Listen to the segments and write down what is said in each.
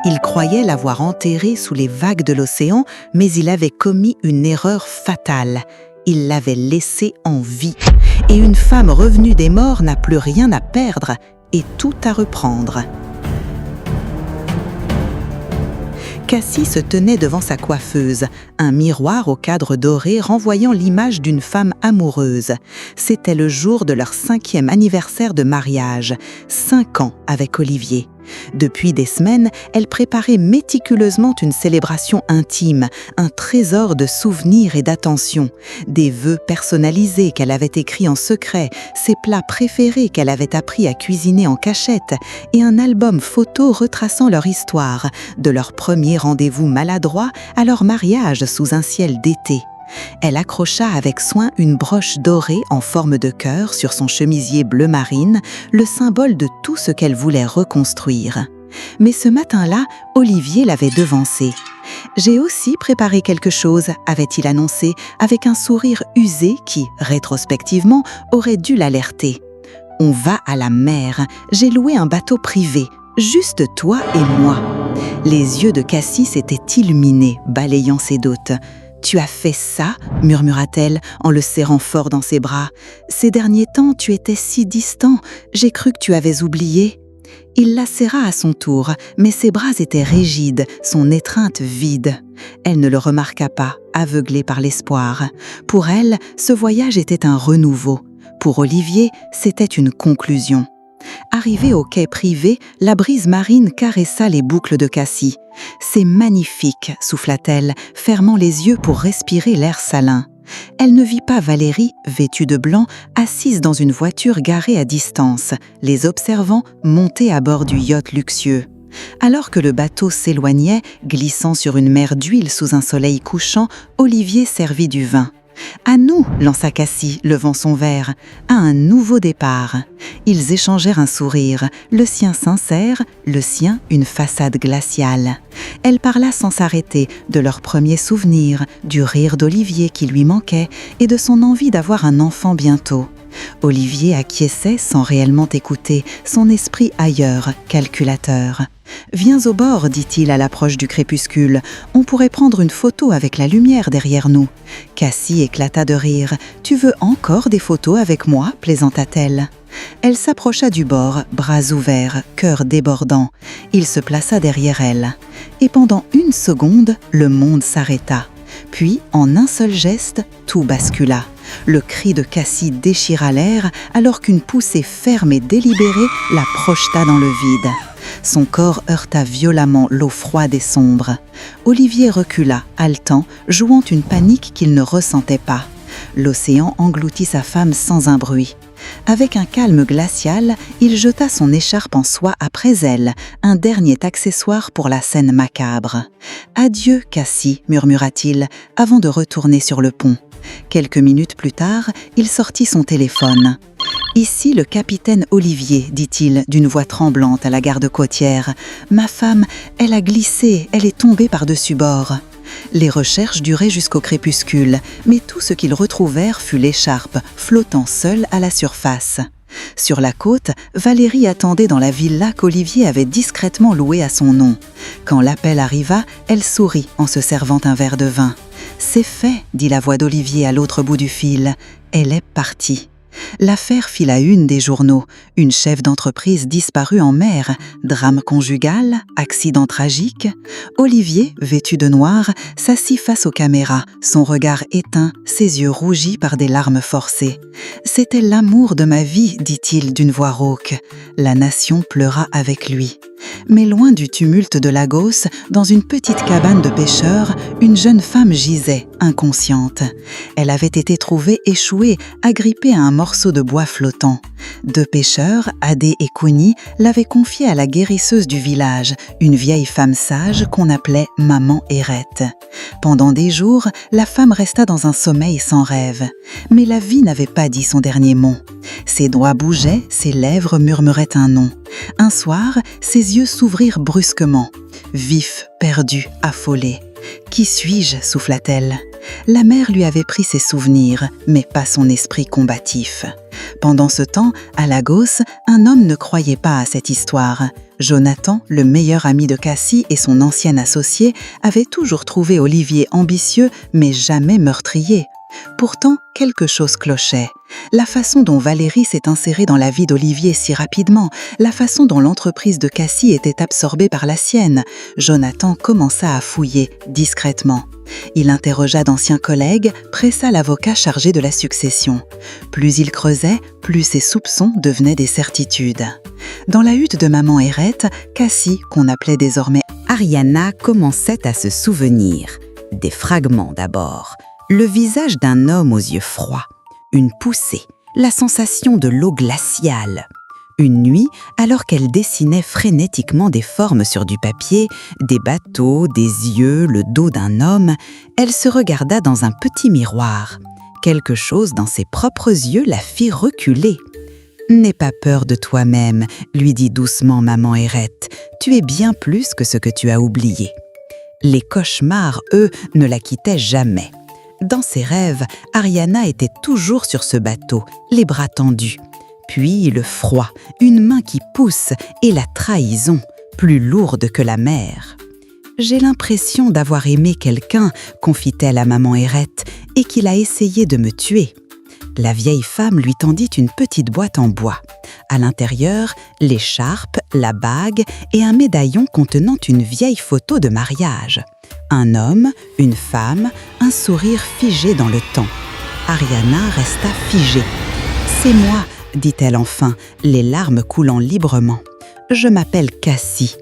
Il croyait l'avoir enterrée sous les vagues de l'océan, mais il avait commis une erreur fatale. Il l'avait laissée en vie. Et une femme revenue des morts n'a plus rien à perdre et tout à reprendre. Cassie se tenait devant sa coiffeuse, un miroir au cadre doré renvoyant l'image d'une femme amoureuse. C'était le jour de leur 5e anniversaire de mariage, 5 ans avec Olivier. Depuis des semaines, elle préparait méticuleusement une célébration intime, un trésor de souvenirs et d'attention, des vœux personnalisés qu'elle avait écrits en secret, ses plats préférés qu'elle avait appris à cuisiner en cachette et un album photo retraçant leur histoire, de leur premier rendez-vous maladroit à leur mariage sous un ciel d'été. Elle accrocha avec soin une broche dorée en forme de cœur sur son chemisier bleu marine, le symbole de tout ce qu'elle voulait reconstruire. Mais ce matin-là, Olivier l'avait devancée. « J'ai aussi préparé quelque chose », avait-il annoncé, avec un sourire usé qui, rétrospectivement, aurait dû l'alerter. « On va à la mer. J'ai loué un bateau privé. Juste toi et moi. » Les yeux de Cassie s'étaient illuminés, balayant ses doutes. « Tu as fait ça ?» murmura-t-elle en le serrant fort dans ses bras. « Ces derniers temps, tu étais si distant. J'ai cru que tu avais oublié. » Il la serra à son tour, mais ses bras étaient rigides, son étreinte vide. Elle ne le remarqua pas, aveuglée par l'espoir. Pour elle, ce voyage était un renouveau. Pour Olivier, c'était une conclusion. Arrivée au quai privé, la brise marine caressa les boucles de Cassie. « C'est magnifique », souffla-t-elle, fermant les yeux pour respirer l'air salin. Elle ne vit pas Valérie, vêtue de blanc, assise dans une voiture garée à distance, les observant monter à bord du yacht luxueux. Alors que le bateau s'éloignait, glissant sur une mer d'huile sous un soleil couchant, Olivier servit du vin. « À nous !» lança Cassie, levant son verre. « À un nouveau départ !» Ils échangèrent un sourire, le sien sincère, le sien une façade glaciale. Elle parla sans s'arrêter de leurs premiers souvenirs, du rire d'Olivier qui lui manquait et de son envie d'avoir un enfant bientôt. Olivier acquiesçait sans réellement écouter, son esprit ailleurs, calculateur. « Viens au bord, dit-il à l'approche du crépuscule. On pourrait prendre une photo avec la lumière derrière nous. » Cassie éclata de rire. « Tu veux encore des photos avec moi ?» plaisanta-t-elle. Elle s'approcha du bord, bras ouverts, cœur débordant. Il se plaça derrière elle. Et pendant 1 seconde, le monde s'arrêta. Puis, en un seul geste, tout bascula. Le cri de Cassie déchira l'air alors qu'une poussée ferme et délibérée la projeta dans le vide. Son corps heurta violemment l'eau froide et sombre. Olivier recula, haletant, jouant une panique qu'il ne ressentait pas. L'océan engloutit sa femme sans un bruit. Avec un calme glacial, il jeta son écharpe en soie après elle, un dernier accessoire pour la scène macabre. « Adieu, Cassie » murmura-t-il, avant de retourner sur le pont. Quelques minutes plus tard, il sortit son téléphone. « Ici le capitaine Olivier » dit-il d'une voix tremblante à la garde côtière. « Ma femme, elle a glissé, elle est tombée par-dessus bord. » Les recherches duraient jusqu'au crépuscule, mais tout ce qu'ils retrouvèrent fut l'écharpe, flottant seule à la surface. Sur la côte, Valérie attendait dans la villa qu'Olivier avait discrètement louée à son nom. Quand l'appel arriva, elle sourit en se servant un verre de vin. « C'est fait » dit la voix d'Olivier à l'autre bout du fil. Elle est partie. L'affaire fit la une des journaux. Une chef d'entreprise disparue en mer, drame conjugal, accident tragique. Olivier, vêtu de noir, s'assit face aux caméras, son regard éteint, ses yeux rougis par des larmes forcées. « C'était l'amour de ma vie », dit-il d'une voix rauque. La nation pleura avec lui. Mais loin du tumulte de Lagos, dans une petite cabane de pêcheurs, une jeune femme gisait, inconsciente. Elle avait été trouvée échouée, agrippée à un morceau de bois flottant. 2 pêcheurs, Adé et Kouni, l'avaient confiée à la guérisseuse du village, une vieille femme sage qu'on appelait Maman Hérette. Pendant des jours, la femme resta dans un sommeil sans rêve. Mais la vie n'avait pas dit son dernier mot. Ses doigts bougeaient, ses lèvres murmuraient un nom. Un soir, ses yeux s'ouvrirent brusquement. Vifs, perdus, affolés. Qui suis-je » souffla-t-elle. La mère lui avait pris ses souvenirs, mais pas son esprit combatif. Pendant ce temps, à Lagos, un homme ne croyait pas à cette histoire. Jonathan, le meilleur ami de Cassie et son ancien associé, avait toujours trouvé Olivier ambitieux, mais jamais meurtrier. Pourtant, quelque chose clochait. La façon dont Valérie s'est insérée dans la vie d'Olivier si rapidement, la façon dont l'entreprise de Cassie était absorbée par la sienne. Jonathan commença à fouiller, discrètement. Il interrogea d'anciens collègues, pressa l'avocat chargé de la succession. Plus il creusait, plus ses soupçons devenaient des certitudes. Dans la hutte de maman Hérette, Cassie, qu'on appelait désormais Ariana, commençait à se souvenir. Des fragments d'abord. Le visage d'un homme aux yeux froids, une poussée, la sensation de l'eau glaciale. Une nuit, alors qu'elle dessinait frénétiquement des formes sur du papier, des bateaux, des yeux, le dos d'un homme, elle se regarda dans un petit miroir. Quelque chose dans ses propres yeux la fit reculer. « N'aie pas peur de toi-même », lui dit doucement maman Hérette. « Tu es bien plus que ce que tu as oublié. » Les cauchemars, eux, ne la quittaient jamais. Dans ses rêves, Ariana était toujours sur ce bateau, les bras tendus. Puis le froid, une main qui pousse et la trahison, plus lourde que la mer. « J'ai l'impression d'avoir aimé quelqu'un, confie-t-elle à maman Hérette, et qu'il a essayé de me tuer. » La vieille femme lui tendit une petite boîte en bois. À l'intérieur, l'écharpe, la bague et un médaillon contenant une vieille photo de mariage. Un homme, une femme, un sourire figé dans le temps. Ariana resta figée. « C'est moi », dit-elle enfin, les larmes coulant librement. « Je m'appelle Cassie. »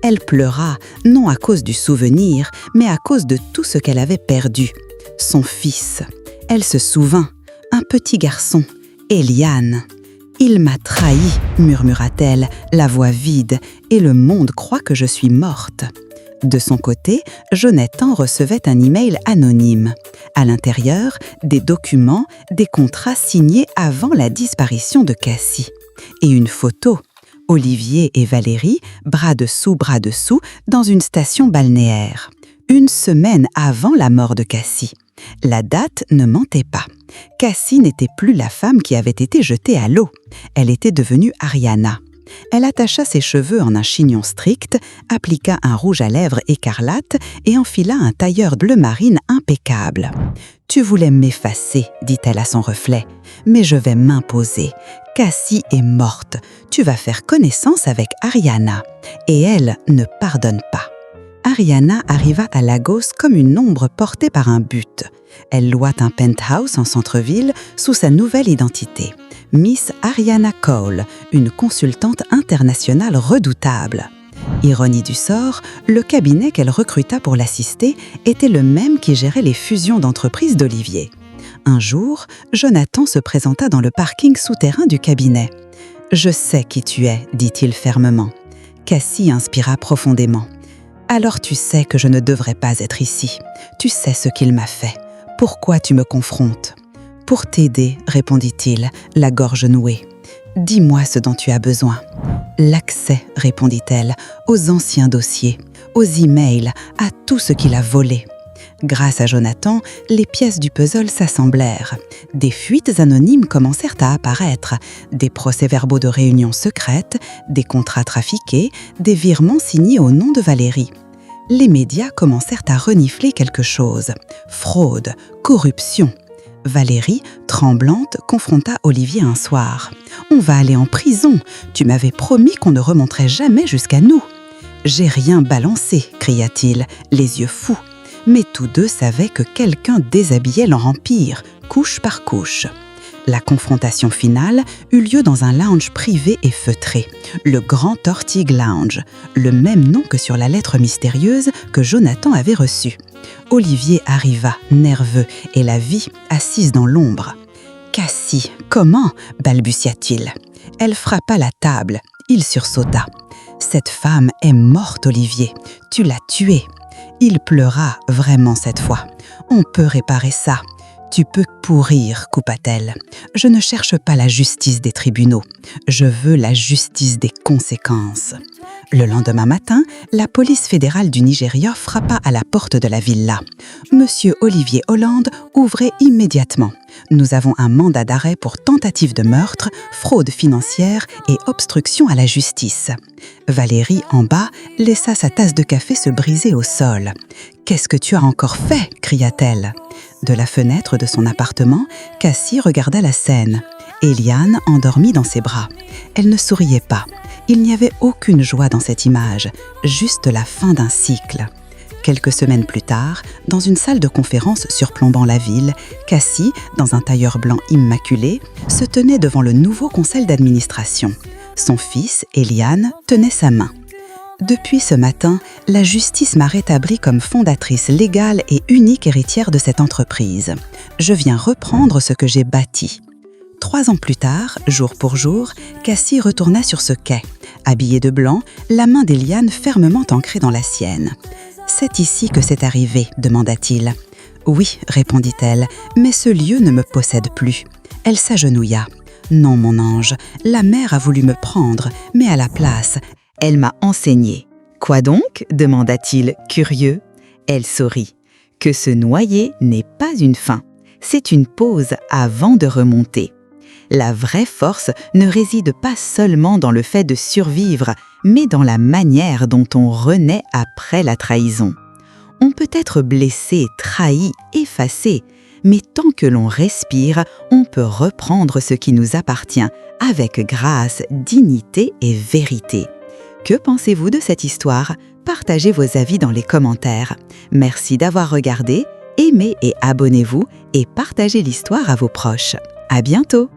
Elle pleura, non à cause du souvenir, mais à cause de tout ce qu'elle avait perdu. Son fils. Elle se souvint. Un petit garçon, Eliane. « Il m'a trahi, murmura-t-elle, la voix vide, et le monde croit que je suis morte. » De son côté, Jonathan recevait un email anonyme. À l'intérieur, des documents, des contrats signés avant la disparition de Cassie. Et une photo. Olivier et Valérie, bras dessous, dans une station balnéaire. Une semaine avant la mort de Cassie. La date ne mentait pas. Cassie n'était plus la femme qui avait été jetée à l'eau. Elle était devenue Ariana. Elle attacha ses cheveux en un chignon strict, appliqua un rouge à lèvres écarlate et enfila un tailleur bleu marine impeccable. « Tu voulais m'effacer, dit-elle à son reflet, mais je vais m'imposer. Cassie est morte. Tu vas faire connaissance avec Ariana. Et elle ne pardonne pas. » Ariana arriva à Lagos comme une ombre portée par un but. Elle loua un penthouse en centre-ville sous sa nouvelle identité. Miss Ariana Cole, une consultante internationale redoutable. Ironie du sort, le cabinet qu'elle recruta pour l'assister était le même qui gérait les fusions d'entreprises d'Olivier. Un jour, Jonathan se présenta dans le parking souterrain du cabinet. « Je sais qui tu es », dit-il fermement. Cassie inspira profondément. « Alors tu sais que je ne devrais pas être ici. Tu sais ce qu'il m'a fait. Pourquoi tu me confrontes ?»« Pour t'aider, répondit-il, la gorge nouée. Dis-moi ce dont tu as besoin. »« L'accès, répondit-elle, aux anciens dossiers, aux emails, à tout ce qu'il a volé. » Grâce à Jonathan, les pièces du puzzle s'assemblèrent. Des fuites anonymes commencèrent à apparaître, des procès-verbaux de réunions secrètes, des contrats trafiqués, des virements signés au nom de Valérie. Les médias commencèrent à renifler quelque chose. Fraude, corruption. Valérie, tremblante, confronta Olivier un soir. « On va aller en prison. Tu m'avais promis qu'on ne remonterait jamais jusqu'à nous. »« J'ai rien balancé, » cria-t-il, les yeux fous. Mais tous deux savaient que quelqu'un déshabillait leur empire, couche par couche. La confrontation finale eut lieu dans un lounge privé et feutré, le Grand Tortig Lounge, le même nom que sur la lettre mystérieuse que Jonathan avait reçue. Olivier arriva, nerveux, et la vit assise dans l'ombre. « Cassie, comment ?» balbutia-t-il. Elle frappa la table. Il sursauta. « Cette femme est morte, Olivier. Tu l'as tuée. » Il pleura vraiment cette fois. « On peut réparer ça. Tu peux pourrir, coupa-t-elle. Je ne cherche pas la justice des tribunaux. Je veux la justice des conséquences. Le lendemain matin, la police fédérale du Nigeria frappa à la porte de la villa. Monsieur Olivier Hollande ouvrait immédiatement. Nous avons un mandat d'arrêt pour tentative de meurtre, fraude financière et obstruction à la justice. Valérie, en bas, laissa sa tasse de café se briser au sol. « Qu'est-ce que tu as encore fait ?» cria-t-elle. De la fenêtre de son appartement, Cassie regarda la scène. Eliane endormie dans ses bras. Elle ne souriait pas. Il n'y avait aucune joie dans cette image, juste la fin d'un cycle. Quelques semaines plus tard, dans une salle de conférence surplombant la ville, Cassie, dans un tailleur blanc immaculé, se tenait devant le nouveau conseil d'administration. Son fils, Eliane, tenait sa main. Depuis ce matin, la justice m'a rétablie comme fondatrice légale et unique héritière de cette entreprise. Je viens reprendre ce que j'ai bâti. 3 ans plus tard, jour pour jour, Cassie retourna sur ce quai. Habillée de blanc, la main d'Eliane fermement ancrée dans la sienne. « C'est ici que c'est arrivé » demanda-t-il. « Oui » répondit-elle, « mais ce lieu ne me possède plus. » Elle s'agenouilla. « Non, mon ange, la mer a voulu me prendre, mais à la place, elle m'a enseigné. »« Quoi donc » demanda-t-il, curieux. Elle sourit. « Que se noyer n'est pas une fin. C'est une pause avant de remonter. » La vraie force ne réside pas seulement dans le fait de survivre, mais dans la manière dont on renaît après la trahison. On peut être blessé, trahi, effacé, mais tant que l'on respire, on peut reprendre ce qui nous appartient avec grâce, dignité et vérité. Que pensez-vous de cette histoire? Partagez vos avis dans les commentaires. Merci d'avoir regardé, aimez et abonnez-vous et partagez l'histoire à vos proches. À bientôt!